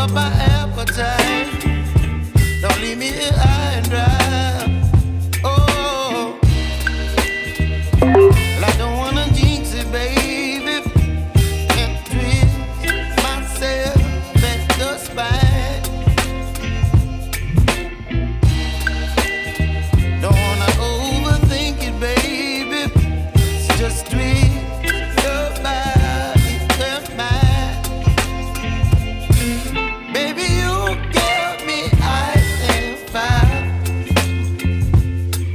up my appetite. Don't leave me here high and dry. Oh, well, I don't wanna jinx it, baby, and twist myself at the spine. Don't wanna overthink it, baby. It's just twist your body and mine. Baby, you give me ice and fire.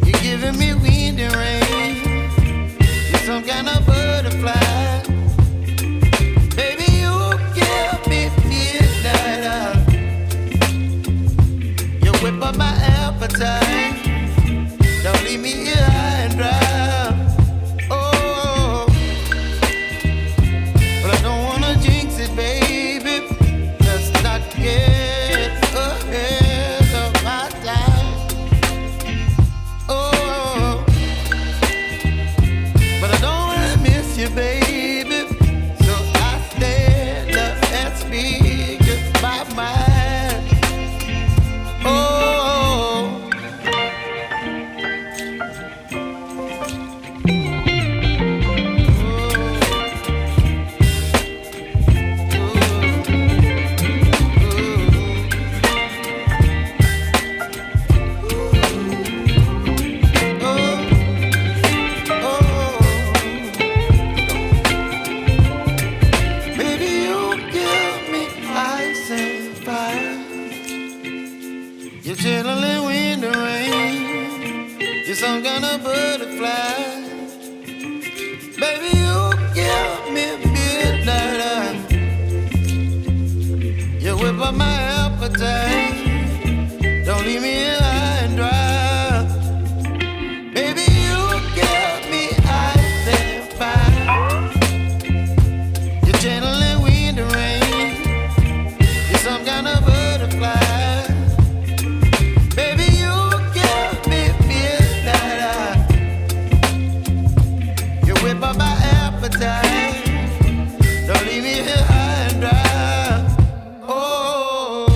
You're giving me wind and rain. You're some kind of butterfly. Baby, you give me midnight. You whip up my appetite. Don't leave me here high and dry. Oh, but I don't wanna jinx it, baby. Let's not get ahead of my time. Oh, but I don't wanna miss you, baby. So I stand up and speak my mind. Oh. Baby, you give me ice and fire. You're channeling wind and rain. You're some kind of butterfly. Baby, you give me midnight. You whip up my appetite. Don't leave me here high and dry. Baby, you give me ice and fire. You're channeling wind and rain. You're some kind of butterfly. Baby, you give me midnight. You whip up my appetite. Don't leave me here high and dry. Oh.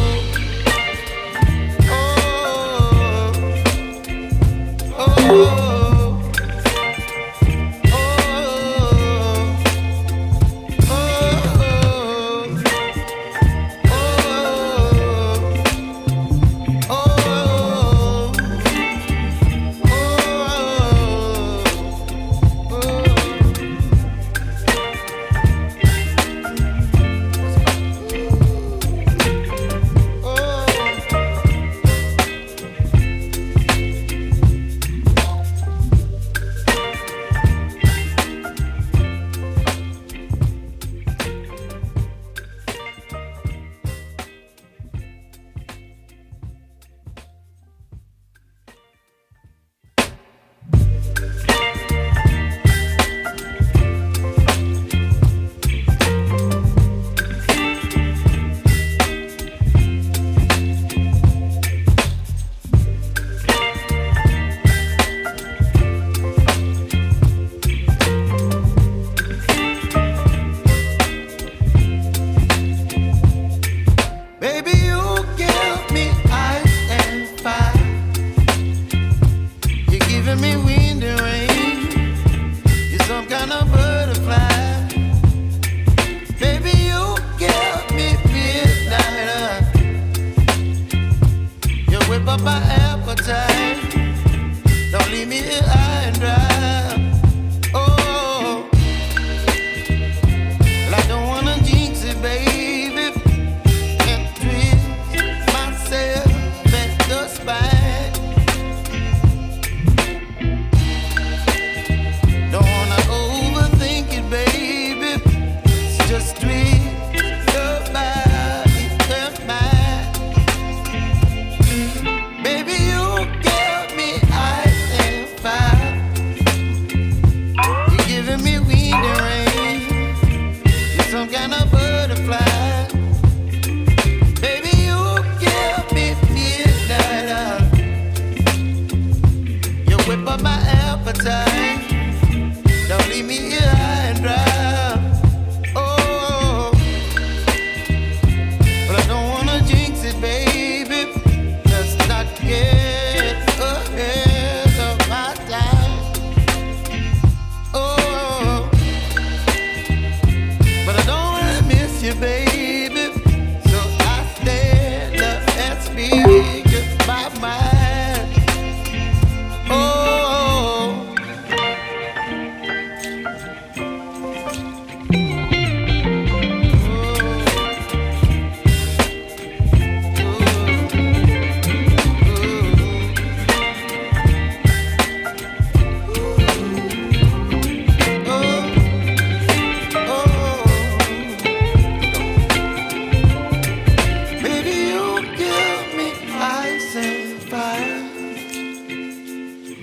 you, baby. So I stand up and speak my mind. Oh,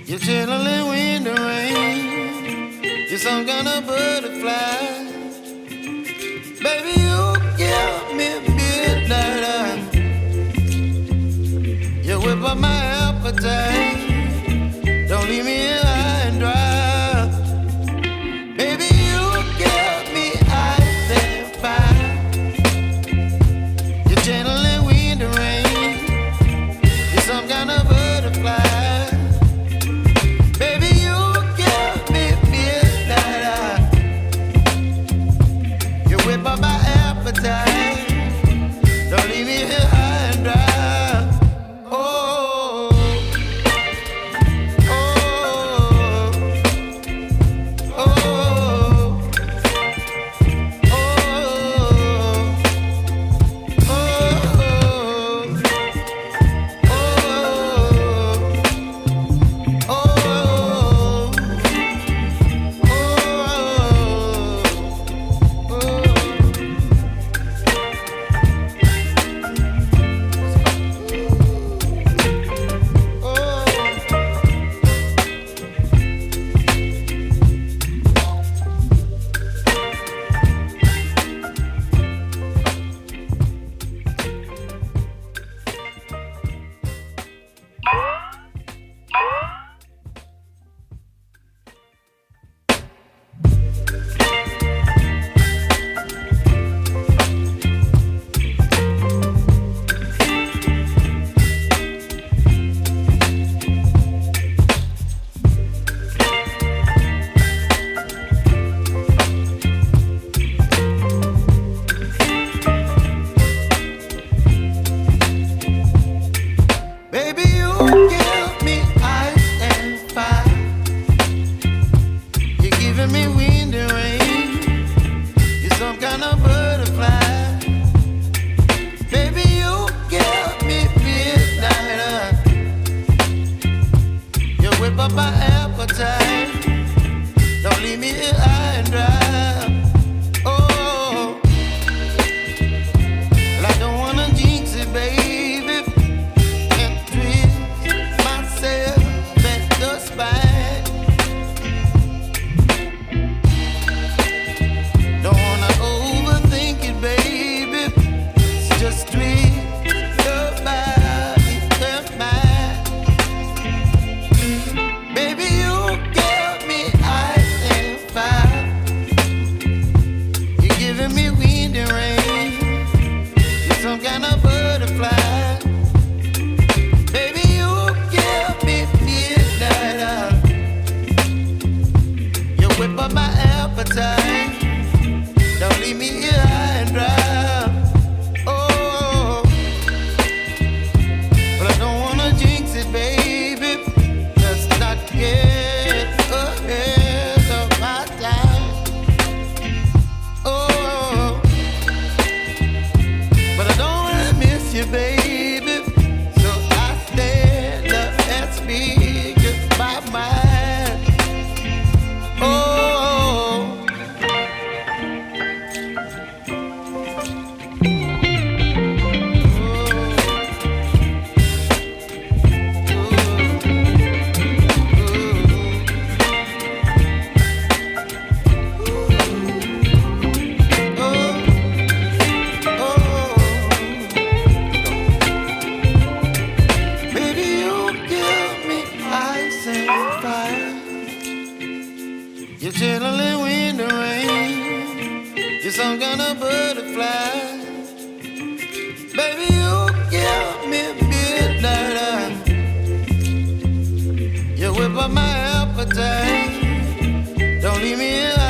you're chilling in the rain. You're some kind of butterfly. Baby, you give me midnight. You whip up my appetite. Don't leave me here high and dry. Baby, you give me ice and fire. You're channeling wind and rain. You're some kind of butterfly. Don't leave me here high and dry. Oh, oh, oh, oh, some kind of butterfly. Baby, you give me midnight. You whip up my appetite. Don't leave me alone.